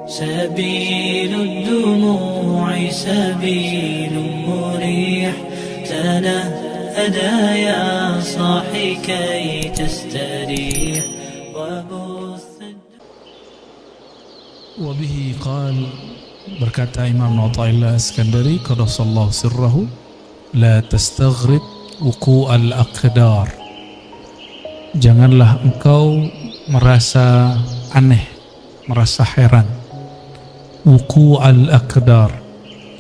سبيل الدموع سبيل مريح تنهدى يا صاحي كي تستريح وبه قال berkata Imam Athaillah Iskandari qaddasallahu sirrahu la tastaghrib wuqu'al aqdar, janganlah engkau merasa aneh, merasa heran. Wuqu'al aqdar,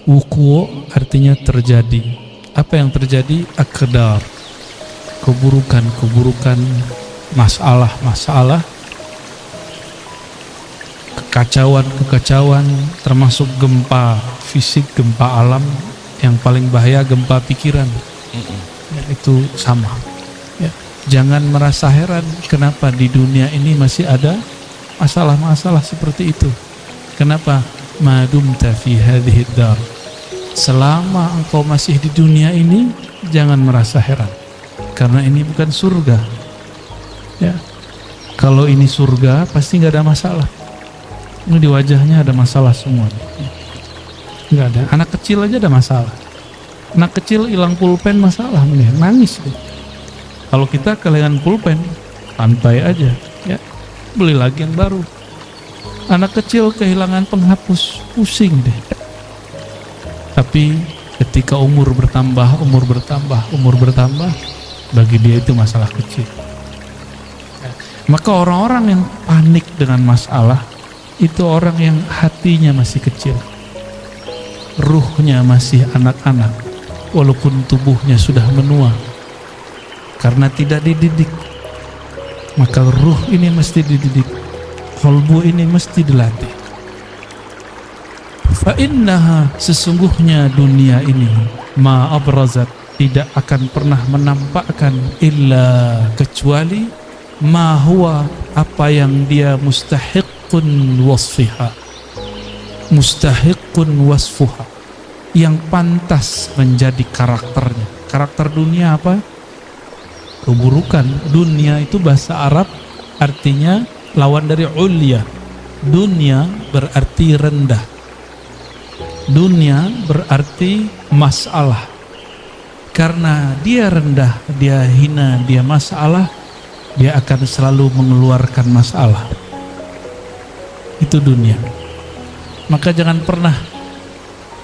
wuku' artinya terjadi. Apa yang terjadi? Aqdar, keburukan-keburukan, masalah-masalah, kekacauan, termasuk gempa fisik, gempa alam, yang paling bahaya gempa pikiran. Ya, itu sama. Ya. Jangan merasa heran kenapa di dunia ini masih ada masalah-masalah seperti itu. Kenapa? Madumta fi hadhihi dar. Selama engkau masih di dunia ini, jangan merasa heran. Karena ini bukan surga. Ya. Kalau ini surga, pasti nggak ada masalah. Ini di wajahnya ada masalah semua. Nggak ada. Anak kecil aja ada masalah. Anak kecil hilang pulpen masalah, nangis. Kalau kita kehilangan pulpen, santai aja. Ya. Beli lagi yang baru. Anak kecil kehilangan penghapus, pusing deh. Tapi ketika umur bertambah, bagi dia itu masalah kecil. Maka orang-orang yang panik dengan masalah itu orang yang hatinya masih kecil, ruhnya masih anak-anak, walaupun tubuhnya sudah menua karena tidak dididik. Maka ruh ini mesti dididik, qalbu ini mesti dilatih. Fa innaha, sesungguhnya dunia ini, ma abrazat, tidak akan pernah menampakkan illa, kecuali ma huwa, apa yang dia mustahiqun wasfiha, mustahiqun wasfuha, yang pantas menjadi karakternya. Karakter dunia apa? Keburukan. Dunia itu bahasa Arab artinya lawan dari ulya. Dunia berarti rendah. Dunia berarti masalah. Karena dia rendah, dia hina, dia masalah, dia akan selalu mengeluarkan masalah. Itu dunia. Maka jangan pernah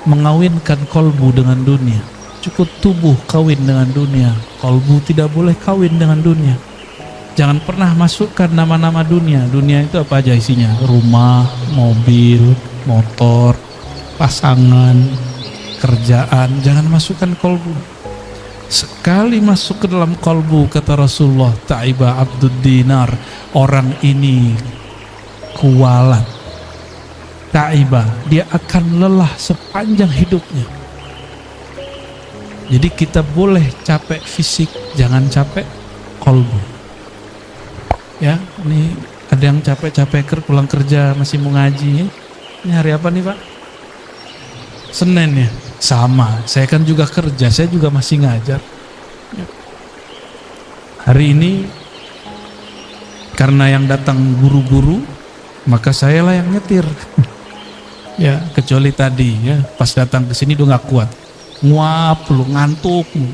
mengawinkan kolbu dengan dunia. Cukup tubuh kawin dengan dunia, kolbu tidak boleh kawin dengan dunia. Jangan pernah masukkan nama-nama dunia. Dunia itu apa aja isinya? Rumah, mobil, motor, pasangan, kerjaan. Jangan masukkan kolbu. Sekali masuk ke dalam kolbu, kata Rasulullah, ta'iba abdud dinar, orang ini kualat. Ta'iba, dia akan lelah sepanjang hidupnya. Jadi kita boleh capek fisik, jangan capek kolbu. Ya, ini ada yang capek-capek pulang kerja masih mau ngaji. Ini hari apa nih Pak? Senin ya? Sama, saya kan juga kerja, saya juga masih ngajar. Hari ini karena yang datang guru-guru, maka saya lah yang nyetir. Ya, kecuali tadi ya, pas datang ke sini udah nggak kuat. Nguap lu, ngantuk lu.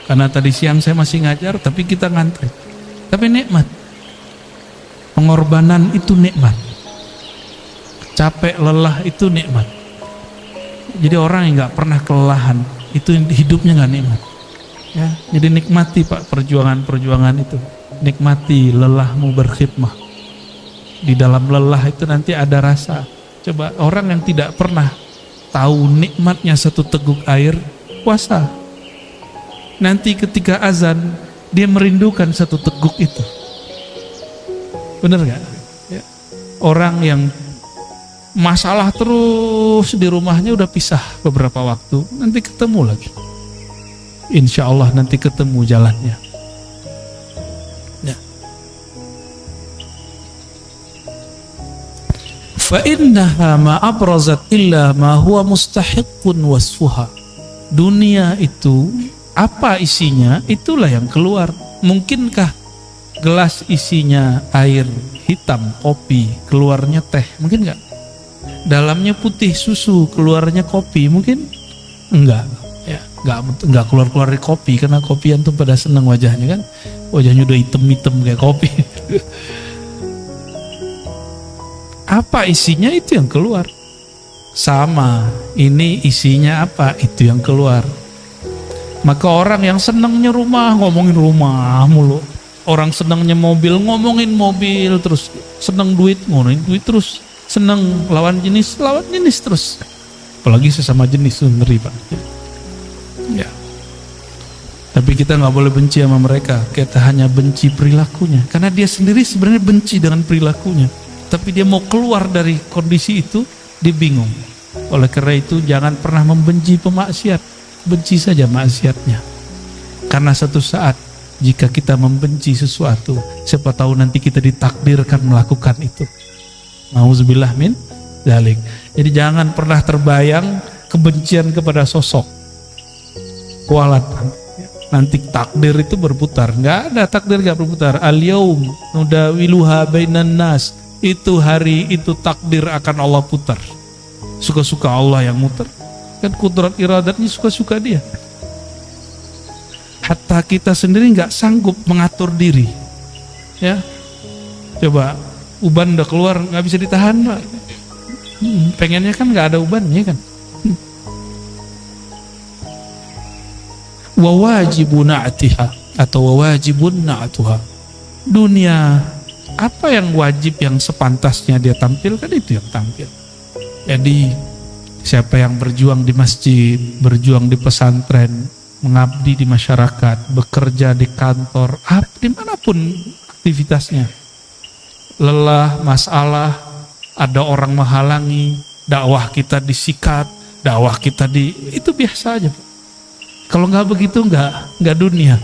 Karena tadi siang saya masih ngajar, tapi kita ngantri. Tapi nikmat. Pengorbanan itu nikmat. Capek lelah itu nikmat. Jadi orang yang nggak pernah kelelahan itu hidupnya nggak nikmat. Ya, jadi nikmati Pak perjuangan-perjuangan itu. Nikmati lelahmu berkhidmah. Di dalam lelah itu nanti ada rasa. Coba orang yang tidak pernah tahu nikmatnya satu teguk air, puasa. Nanti ketika azan dia merindukan satu teguk itu. Bener gak? Ya. Orang yang masalah terus di rumahnya udah pisah beberapa waktu, nanti ketemu lagi. Insya Allah nanti ketemu jalannya. Ya. Fa innaha ma abrazat illa ma huwa mustahiqun wasfuha. Dunia itu apa isinya, itulah yang keluar. Mungkinkah gelas isinya air hitam, kopi, keluarnya teh? Mungkin nggak? dalamnya putih susu, keluarnya kopi, mungkin enggak, ya enggak keluar dari kopi, karena kopian tuh pada seneng wajahnya kan, wajahnya udah hitam kayak kopi. Apa isinya itu yang keluar. Sama, ini isinya apa, itu yang keluar. Maka orang yang senangnya rumah, ngomongin rumah mulu. Orang senangnya mobil, ngomongin mobil terus. Senang duit, ngomongin duit terus. Senang lawan jenis terus. Apalagi sesama jenis tuh ngeri Pak. Ya. Tapi kita nggak boleh benci sama mereka. Kita hanya benci perilakunya. Karena dia sendiri sebenarnya benci dengan perilakunya. Tapi dia mau keluar dari kondisi itu, dia bingung. Oleh karena itu jangan pernah membenci pemaksiat. Benci saja maksiatnya. Karena satu saat jika kita membenci sesuatu, siapa tahu nanti kita ditakdirkan melakukan itu. Nauzubillah min dzalik. Jadi jangan pernah terbayang kebencian kepada sosok. Kualat. Nanti takdir itu berputar. Enggak ada takdir enggak berputar. Al-yaum nudawiluha bainan nas. Itu hari itu takdir akan Allah putar. Suka-suka Allah yang muter. Kan kudrat iradatnya suka-suka dia. Hatta kita sendiri nggak sanggup mengatur diri, ya. Coba uban udah keluar nggak bisa ditahan Pak. Pengennya kan nggak ada ubannya kan. Wawajibun na'tiha atau wawajibun na'tuha. Dunia apa yang wajib yang sepantasnya dia tampilkan itu yang tampil. Jadi siapa yang berjuang di masjid, berjuang di pesantren, mengabdi di masyarakat, bekerja di kantor, dimanapun aktivitasnya, lelah, masalah, ada orang menghalangi, dakwah kita disikat, dakwah kita itu biasa aja. Kalau nggak begitu nggak dunia,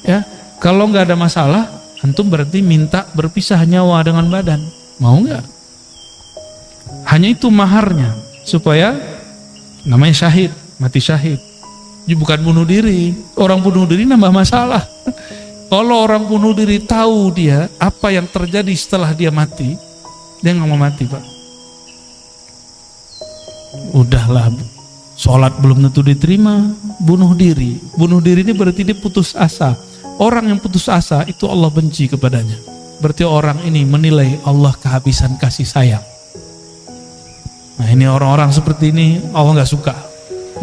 ya. Kalau nggak ada masalah, antum berarti minta berpisah nyawa dengan badan, mau nggak? Hanya itu maharnya, supaya namanya syahid, mati syahid. Bukan bunuh diri. Orang bunuh diri nambah masalah. Kalau orang bunuh diri tahu dia apa yang terjadi setelah dia mati, dia nggak mau mati Pak. Udahlah, sholat belum tentu diterima, bunuh diri. Bunuh diri ini berarti dia putus asa. Orang yang putus asa itu Allah benci kepadanya. Berarti orang ini menilai Allah kehabisan kasih sayang. Nah ini orang-orang seperti ini Allah nggak suka,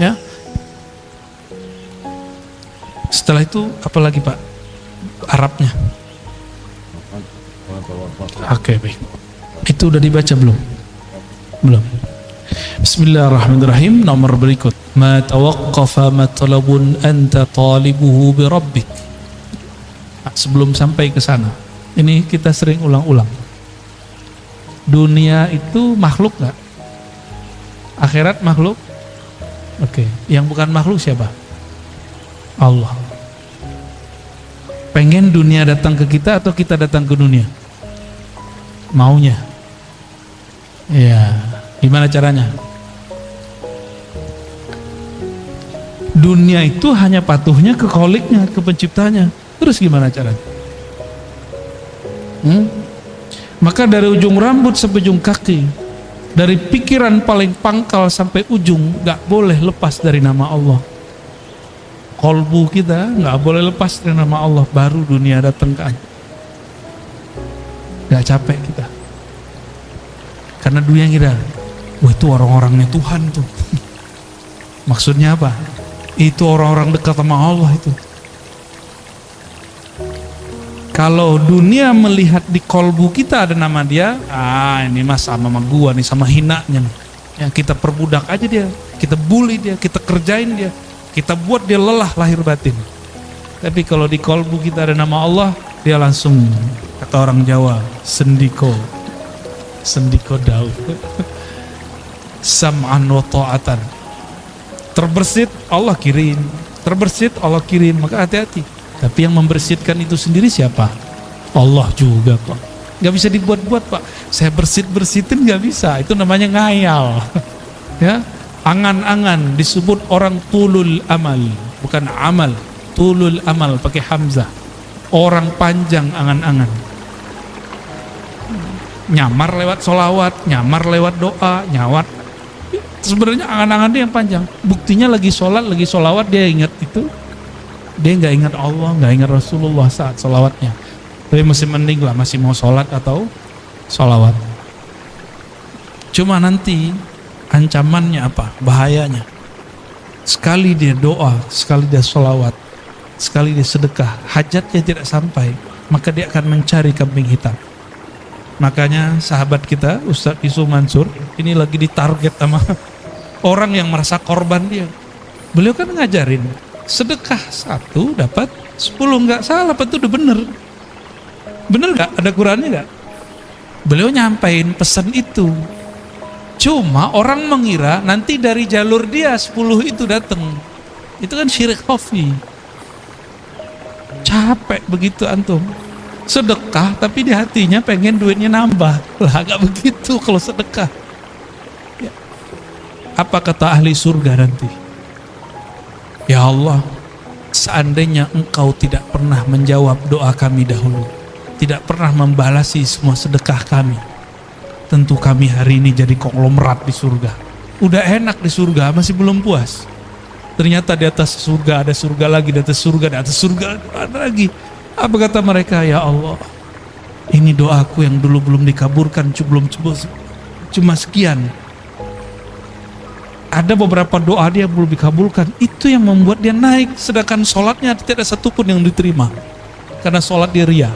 ya. Setelah itu apa lagi Pak? Arabnya. Oke, baik. Itu udah dibaca belum? Belum. Bismillahirrahmanirrahim. Nomor berikut. Ma tawaqqafa matlabun anta talibuhu bi rabbik. Sebelum sampai ke sana, ini kita sering ulang-ulang. Dunia itu makhluk nggak? Akhirat makhluk? Oke. Yang bukan makhluk siapa? Allah. Pengen dunia datang ke kita atau kita datang ke dunia? Maunya. Ya, gimana caranya? Dunia itu hanya patuhnya ke kholiknya, ke penciptanya. Terus gimana caranya? Maka dari ujung rambut sampai ujung kaki, dari pikiran paling pangkal sampai ujung, gak boleh lepas dari nama Allah. Kolbu kita nggak boleh lepas dari nama Allah, baru dunia datang ke kita. Nggak capek kita, karena dunia kita, wah itu orang-orangnya Tuhan tuh. Maksudnya apa? Itu orang-orang dekat sama Allah itu. Kalau dunia melihat di kolbu kita ada nama dia, ini mas sama gua nih, sama hinanya nih. Yang kita perbudak aja dia, kita bully dia, kita kerjain dia. Kita buat dia lelah lahir batin. Tapi kalau di kolbu kita ada nama Allah, dia langsung, kata orang Jawa, sendiko daud. Sam'an wa ta'atan. Terbersit Allah kirim, maka hati-hati. Tapi yang membersihkan itu sendiri siapa? Allah juga Pak. Gak bisa dibuat-buat Pak. Saya bersihin gak bisa. Itu namanya ngayal. Ya. Angan-angan disebut orang tulul amal, bukan amal. Tulul amal pakai hamzah. Orang panjang angan-angan. nyamar lewat solawat, nyamar lewat doa, nyawat. Sebenarnya angan-angan dia yang panjang. Buktinya lagi sholat, lagi solawat dia ingat itu. Dia nggak ingat Allah, nggak ingat Rasulullah saat solawatnya. Tapi masih mending lah, masih mau sholat atau solawat. Cuma nanti ancamannya apa? Bahayanya. Sekali dia doa, sekali dia solawat, sekali dia sedekah, hajatnya tidak sampai, maka dia akan mencari kambing hitam. Makanya sahabat kita Ustadz Isu Mansur ini lagi ditarget sama orang yang merasa korban dia. Beliau kan ngajarin sedekah 1 dapat 10, nggak salah, itu udah bener. Bener nggak? Ada Qurannya nggak? Beliau nyampain pesan itu. Cuma orang mengira nanti dari jalur dia 10 itu datang. Itu kan syirik khafi. Capek begitu antum. Sedekah tapi di hatinya pengen duitnya nambah. Lah gak begitu kalau sedekah. Ya. Apa kata ahli surga nanti? Ya Allah, seandainya engkau tidak pernah menjawab doa kami dahulu, tidak pernah membalasi semua sedekah kami, tentu kami hari ini jadi konglomerat di surga. Udah enak di surga, masih belum puas. Ternyata di atas surga ada surga lagi, di atas surga, di atas surga ada lagi. Apa kata mereka? Ya Allah, ini doaku yang dulu belum dikabulkan, cuma sekian. Ada beberapa doa dia belum dikabulkan, itu yang membuat dia naik. Sedangkan sholatnya tidak ada satupun yang diterima, karena sholat dia ria.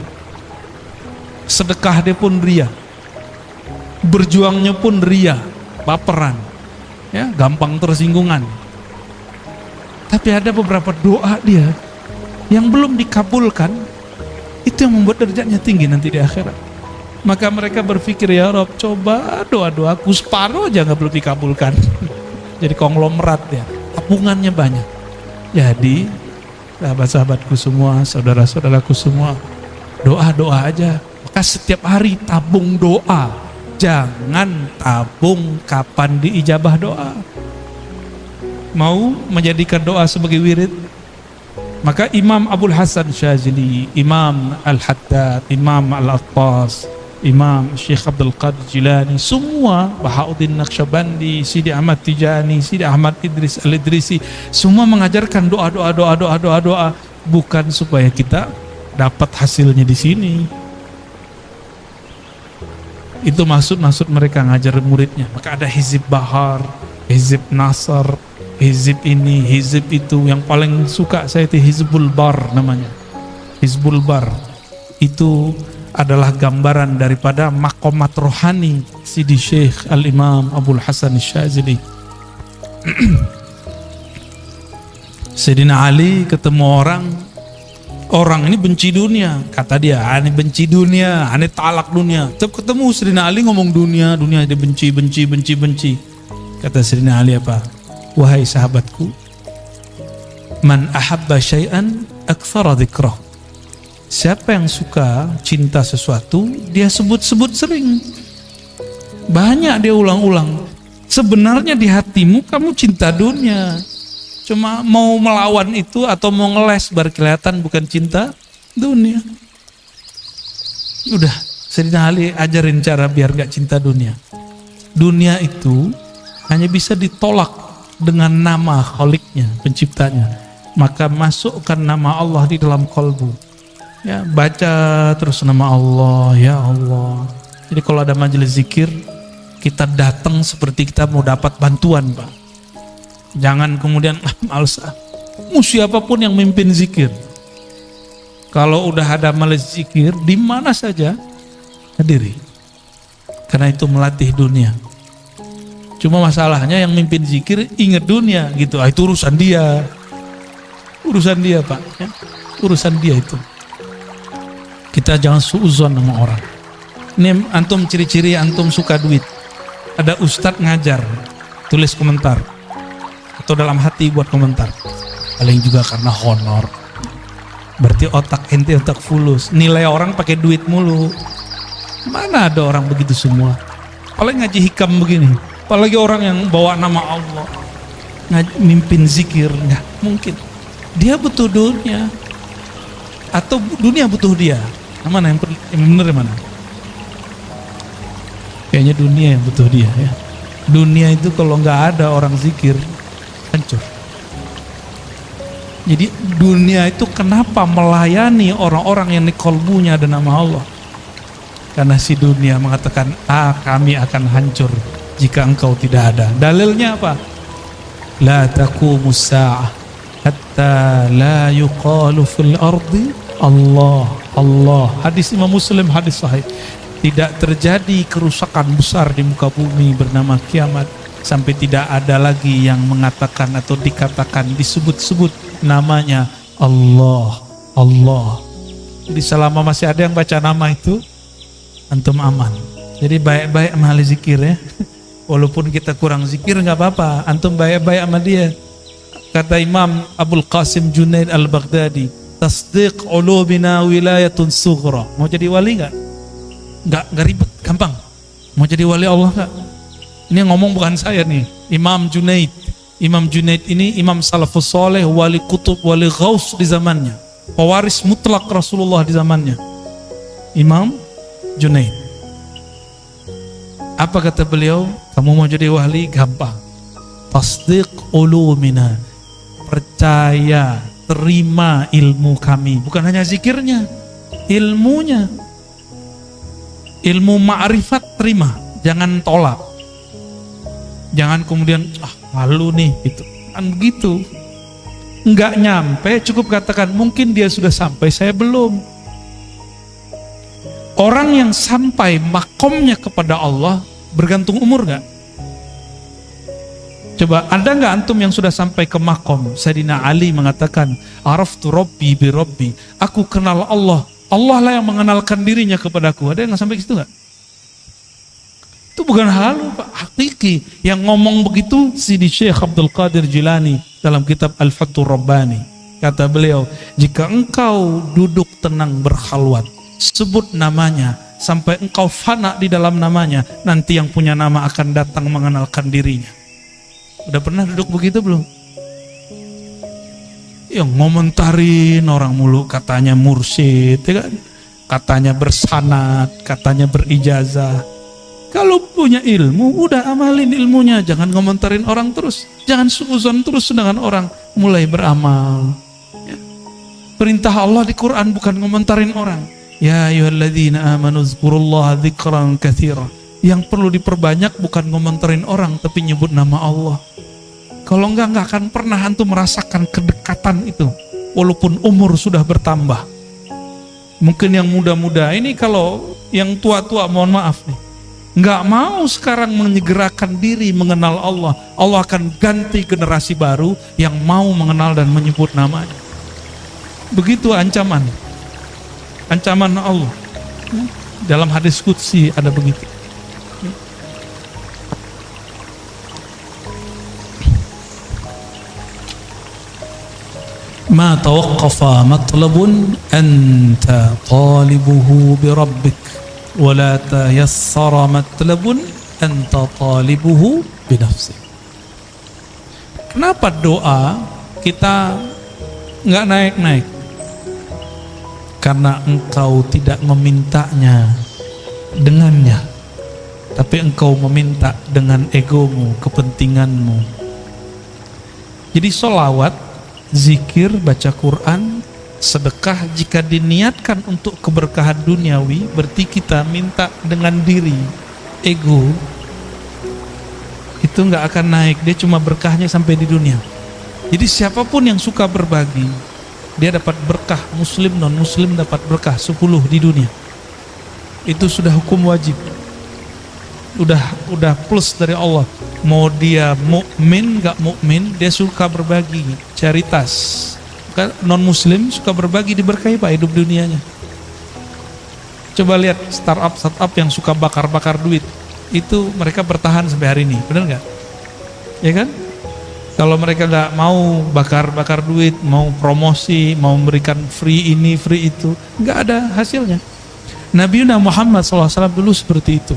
Sedekah dia pun ria, berjuangnya pun ria, baperan, ya, gampang tersinggungan. Tapi ada beberapa doa dia yang belum dikabulkan, itu yang membuat derajatnya tinggi nanti di akhirat. Maka mereka berpikir, ya Rob, coba doa-doaku separuh aja nggak belum dikabulkan. Jadi konglomerat ya, tabungannya banyak. Jadi sahabat-sahabatku semua, saudara-saudaraku semua, doa-doa aja. Maka setiap hari tabung doa. Jangan tabung kapan diijabah doa. Mau menjadikan doa sebagai wirid? Maka Imam Abul Hasan Syazili, Imam Al-Haddad, Imam Al-Attas, Imam Syekh Abdul Qadir Jilani, semua, Bahauddin Naqsyabandi, Sidi Ahmad Tijani, Sidi Ahmad Idris Al-Idrisi, semua mengajarkan doa, bukan supaya kita dapat hasilnya di sini. Itu maksud mereka ngajar muridnya. Maka ada Hizib Bahar, Hizib Nasr, Hizib ini, Hizib itu. Yang paling suka saya itu Hizbul Bar namanya. Hizbul Bar itu adalah gambaran daripada makomat rohani Sidi Syekh Al-Imam Abul Hasan Syazili. Sayyidina Ali ketemu orang ini benci dunia, kata dia, ini benci dunia, ini talak dunia. Setiap ketemu Sayyidina Ali ngomong dunia, dia benci. Kata Sayyidina Ali apa? Wahai sahabatku, man ahabba syai'an aktsara dzikrah. Siapa yang suka cinta sesuatu, dia sebut-sebut sering. Banyak dia ulang-ulang. Sebenarnya di hatimu kamu cinta dunia. Cuma mau melawan itu atau mau ngeles baru kelihatan bukan cinta dunia. Udah, Sayyidina Ali ajarin cara biar gak cinta dunia. Dunia itu hanya bisa ditolak dengan nama Kholiknya, penciptanya. Maka masukkan nama Allah di dalam kolbu. Ya, baca terus nama Allah, ya Allah. Jadi kalau ada majelis zikir, kita datang seperti kita mau dapat bantuan, Pak. Jangan kemudian males. Mau siapapun yang mimpin zikir, kalau udah ada majelis zikir di mana saja hadiri. Karena itu melatih dunia. Cuma masalahnya yang mimpin zikir ingat dunia gitu. Itu urusan dia. Urusan dia, Pak. Ya, urusan dia itu. Kita jangan suuzon sama orang. Ini antum ciri-ciri antum suka duit. Ada ustadz ngajar, tulis komentar. Atau dalam hati buat komentar. Paling juga karena honor. Berarti otak ente otak fulus. Nilai orang pakai duit mulu. Mana ada orang begitu semua? Paling ngaji hikam begini. Apalagi orang yang bawa nama Allah. Mimpin zikir, nggak mungkin. Dia butuh dunia. Atau dunia butuh dia. Mana yang benar yang mana? Kayaknya dunia yang butuh dia ya. Dunia itu kalau nggak ada orang zikir, hancur. Jadi dunia itu kenapa melayani orang-orang yang di kolbunya ada nama Allah? Karena si dunia mengatakan, kami akan hancur jika engkau tidak ada. Dalilnya apa? La taqumus sa'ah hatta la yuqalu fil ardi Allah, Allah. Hadis Imam Muslim, hadis sahih. Tidak terjadi kerusakan besar di muka bumi bernama kiamat sampai tidak ada lagi yang mengatakan atau dikatakan, disebut-sebut namanya Allah, Allah. Jadi selama masih ada yang baca nama itu, antum aman. Jadi baik-baik sama ahli zikir ya. Walaupun kita kurang zikir nggak apa-apa, antum baik-baik sama dia. Kata Imam Abul Qasim Junaid Al-Baghdadi, tasdiq ulubina wilayatun sughra. Mau jadi wali nggak? Nggak ribet, gampang. Mau jadi wali Allah nggak? Ini yang ngomong bukan saya nih, Imam Junaid. Imam Junaid ini imam salafus soleh, wali kutub, wali ghaus di zamannya, pewaris mutlak Rasulullah di zamannya. Imam Junaid. Apa kata beliau? Kamu mau jadi wali? Gampang. Tasdiq ulumina. Percaya, terima ilmu kami. Bukan hanya zikirnya, ilmunya. Ilmu ma'rifat terima, jangan tolak. Jangan kemudian malu nih gitu. Kan begitu. Enggak nyampe, cukup katakan mungkin dia sudah sampai, saya belum. Orang yang sampai makomnya kepada Allah bergantung umur gak? Coba, ada gak antum yang sudah sampai ke makom? Sayyidina Ali mengatakan, araftu rabbi bi rabbi. Aku kenal Allah. Allah lah yang mengenalkan dirinya kepadaku. Ada yang gak sampai ke situ gak? Itu bukan halu, Pak. Hakiki. Yang ngomong begitu Sidi Syekh Abdul Qadir Jilani dalam kitab Al-Fathur Rabbani. Kata beliau, jika engkau duduk tenang berkhalwat, sebut namanya sampai engkau fana di dalam namanya, nanti yang punya nama akan datang mengenalkan dirinya. Udah pernah duduk begitu belum? Yang ngomentarin orang mulu, katanya mursyid, ya kan? Katanya bersanad, katanya berijazah. Kalau punya ilmu, udah amalin ilmunya, jangan ngomentarin orang terus, jangan suuzon terus dengan orang, mulai beramal. Ya. Perintah Allah di Quran bukan ngomentarin orang. Ya ayyuhalladzina amanu dzkurullaha dzikran katsira. Yang perlu diperbanyak bukan ngomentarin orang, tapi nyebut nama Allah. Kalau enggak akan pernah antum merasakan kedekatan itu, walaupun umur sudah bertambah. Mungkin yang muda-muda ini, kalau yang tua-tua mohon maaf nih, enggak mau sekarang menyegerakan diri mengenal Allah, Allah akan ganti generasi baru yang mau mengenal dan menyebut namanya. Begitu ancaman Allah. Dalam hadis qudsi ada begitu. Ma tawaqqafa matlabun anta talibuhu bi rabbik wa la tayassara matlabun anta talibuhu bi nafsik. Kenapa doa kita enggak naik-naik? Karena engkau tidak memintanya dengannya, tapi engkau meminta dengan egomu, kepentinganmu. Jadi sholawat, zikir, baca Quran, sedekah jika diniatkan untuk keberkahan duniawi, berarti kita minta dengan diri, ego itu nggak akan naik, dia cuma berkahnya sampai di dunia. Jadi siapapun yang suka berbagi, dia dapat berkah, muslim non muslim dapat berkah 10 di dunia. Itu sudah hukum wajib, udah plus dari Allah. Mau dia mukmin nggak mukmin, dia suka berbagi, caritas. Non muslim suka berbagi, diberkahi Pak hidup dunianya. Coba lihat startup yang suka bakar duit, itu mereka bertahan sampai hari ini, benar nggak? Ya kan? Kalau mereka nggak mau bakar duit, mau promosi, mau memberikan free ini, free itu, nggak ada hasilnya. Nabi Muhammad SAW dulu seperti itu.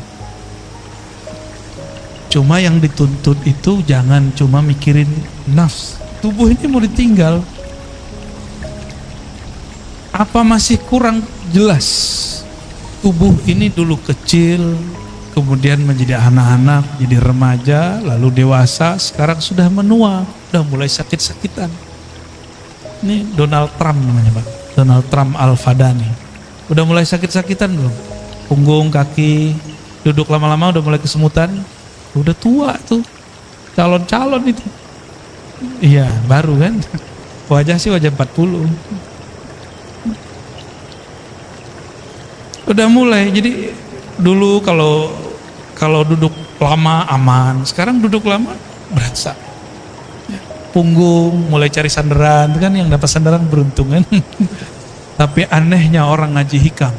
Cuma yang dituntut itu jangan cuma mikirin nafs. Tubuh ini mau ditinggal. Apa masih kurang jelas? Tubuh ini dulu kecil, kemudian menjadi anak-anak, jadi remaja, lalu dewasa, sekarang sudah menua, udah mulai sakit-sakitan. Ini Donald Trump namanya Pak, Donald Trump Al-Fadani. Udah mulai sakit-sakitan belum? Punggung, kaki, duduk lama-lama udah mulai kesemutan. Udah tua tuh, calon-calon itu. Iya, baru kan. Wajah sih wajah 40. Udah mulai, jadi dulu kalau duduk lama aman, sekarang duduk lama berasa. Ya, punggung mulai cari sandaran, kan yang dapat sandaran beruntung kan. Tapi anehnya orang ngaji hikam,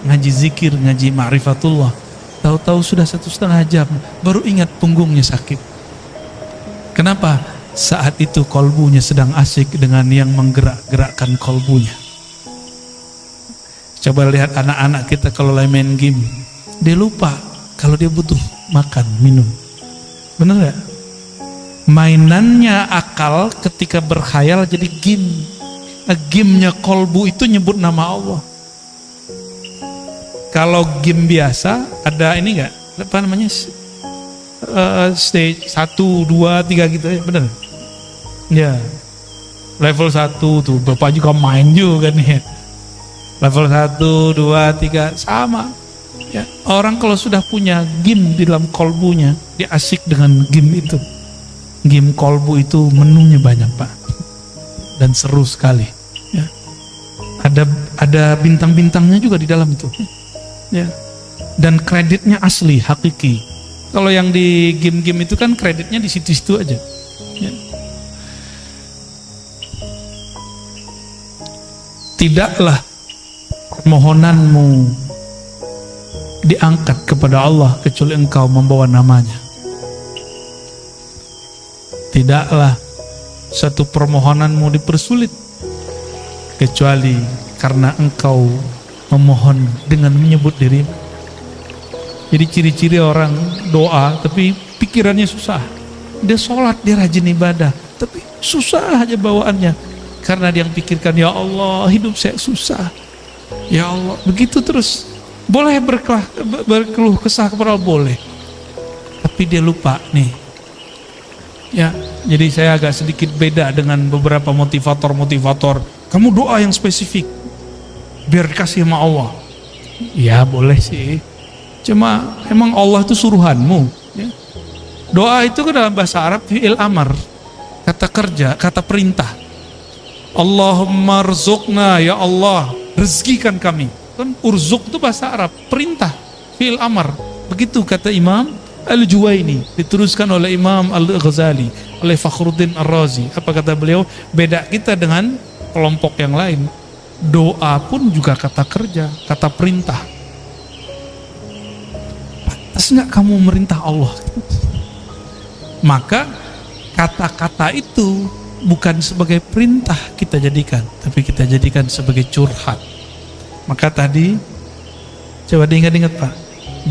ngaji zikir, ngaji ma'rifatullah, tahu-tahu sudah 1,5 jam baru ingat punggungnya sakit. Kenapa? Saat itu kolbunya sedang asik dengan yang menggerak-gerakkan kolbunya. Coba lihat anak-anak kita kalau lagi main game, dia lupa kalau dia butuh makan, minum. Bener gak? Mainannya akal ketika berkhayal jadi game. Gamenya kolbu itu nyebut nama Allah. Kalau game biasa ada ini gak? Apa namanya? Stage 1, 2, 3 gitu ya, bener? Ya. Level 1 tuh, Bapak juga main juga nih. Level 1, 2, 3 sama. Ya, orang kalau sudah punya game di dalam kolbunya, dia asik dengan game itu. Game kolbu itu menunya banyak Pak, dan seru sekali. Ya. Ada bintang-bintangnya juga di dalam itu. Ya. Dan kreditnya asli, hakiki. Kalau yang di game-game itu kan kreditnya di situ-situ aja. Ya. Tidaklah permohonanmu diangkat kepada Allah kecuali engkau membawa namanya. Tidaklah satu permohonanmu dipersulit kecuali karena engkau memohon dengan menyebut dirimu. Jadi ciri-ciri orang doa tapi pikirannya susah. Dia sholat, dia rajin ibadah, tapi susah aja bawaannya. Karena dia yang pikirkan, ya Allah hidup saya susah. Ya Allah, begitu terus. Boleh berkeluh kesah kepada Allah, boleh. Tapi dia lupa nih. Ya, jadi saya agak sedikit beda dengan beberapa motivator. Kamu doa yang spesifik biar dikasih sama Allah. Ya boleh sih. Cuma emang Allah itu suruhanmu. Ya. Doa itu kan dalam bahasa Arab fi'il amar, kata kerja, kata perintah. Allahumma rzuqna, ya Allah rezekikan kami. Kan urzuk itu bahasa Arab, perintah, fi'il amar. Begitu kata Imam Al-Juwaini, diteruskan oleh Imam Al-Ghazali, oleh Fakhruddin Ar-Razi. Apa kata beliau? Beda kita dengan kelompok yang lain. Doa pun juga kata kerja, kata perintah. Pantas nggak kamu merintah Allah? Maka kata-kata itu bukan sebagai perintah kita jadikan, tapi kita jadikan sebagai curhat. Maka tadi coba diingat-ingat Pak,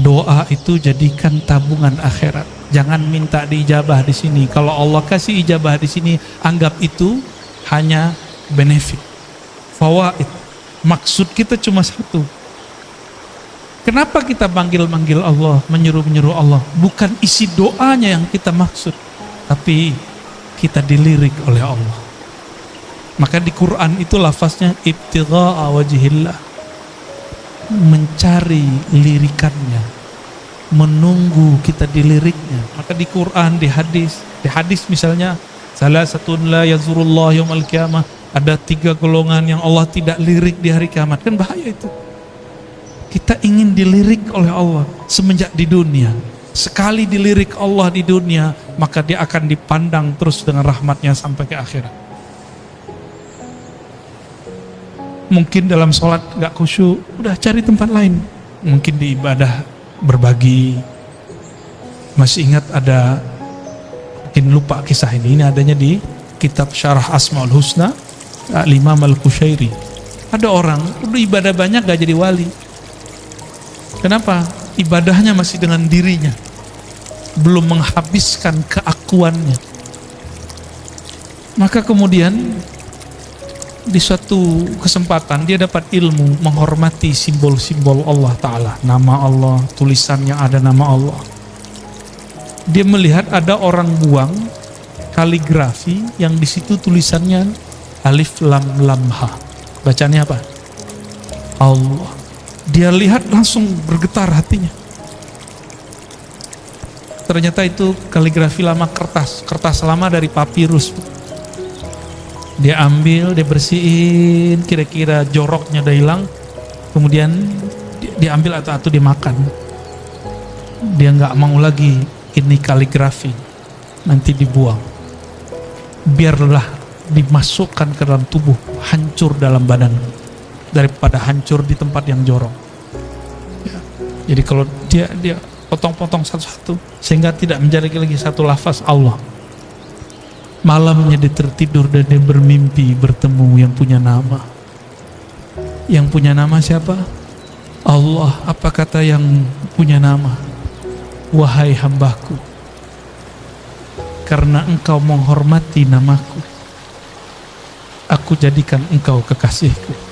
doa itu jadikan tabungan akhirat. Jangan minta diijabah di sini. Kalau Allah kasih ijabah di sini, anggap itu hanya benefit, fawaid. Maksud kita cuma satu. Kenapa kita manggil-manggil Allah, menyuruh-menyuruh Allah? Bukan isi doanya yang kita maksud, tapi kita dilirik oleh Allah. Maka di Quran itu lafaznya ibtigha'a wajhillah, mencari lirikannya, menunggu kita diliriknya. Maka di Quran, di hadis misalnya, salah satu la yazurullah yaumal qiyamah, ada 3 golongan yang Allah tidak lirik di hari kiamat. Kan bahaya itu. Kita ingin dilirik oleh Allah semenjak di dunia. Sekali dilirik Allah di dunia, maka dia akan dipandang terus dengan rahmatnya sampai ke akhirat. Mungkin dalam sholat gak khusyuk, udah cari tempat lain. Mungkin di ibadah berbagi. Masih ingat ada, mungkin lupa kisah ini adanya di kitab Syarah Asmaul Husna Imam Al-Qushairi. Ada orang udah ibadah banyak gak jadi wali. Kenapa? Ibadahnya masih dengan dirinya, belum menghabiskan keakuannya. Maka kemudian di suatu kesempatan dia dapat ilmu menghormati simbol-simbol Allah Ta'ala, nama Allah, tulisan yang ada nama Allah. Dia melihat ada orang buang kaligrafi yang di situ tulisannya alif lam lam ha. Bacanya apa? Allah. Dia lihat langsung bergetar hatinya. Ternyata itu kaligrafi lama, kertas lama dari papirus. Dia ambil, dia bersihin, kira-kira joroknya udah hilang, kemudian dia ambil atau dia makan. Dia nggak mau lagi ini kaligrafi, nanti dibuang. Biarlah dimasukkan ke dalam tubuh, hancur dalam badan daripada hancur di tempat yang jorok. Ya. Jadi kalau dia potong-potong satu-satu sehingga tidak menjadi lagi satu lafaz Allah. Malamnya dia tertidur dan dia bermimpi bertemu yang punya nama. Yang punya nama siapa? Allah. Apa kata yang punya nama? Wahai hambaku, karena engkau menghormati namaku, aku jadikan engkau kekasihku.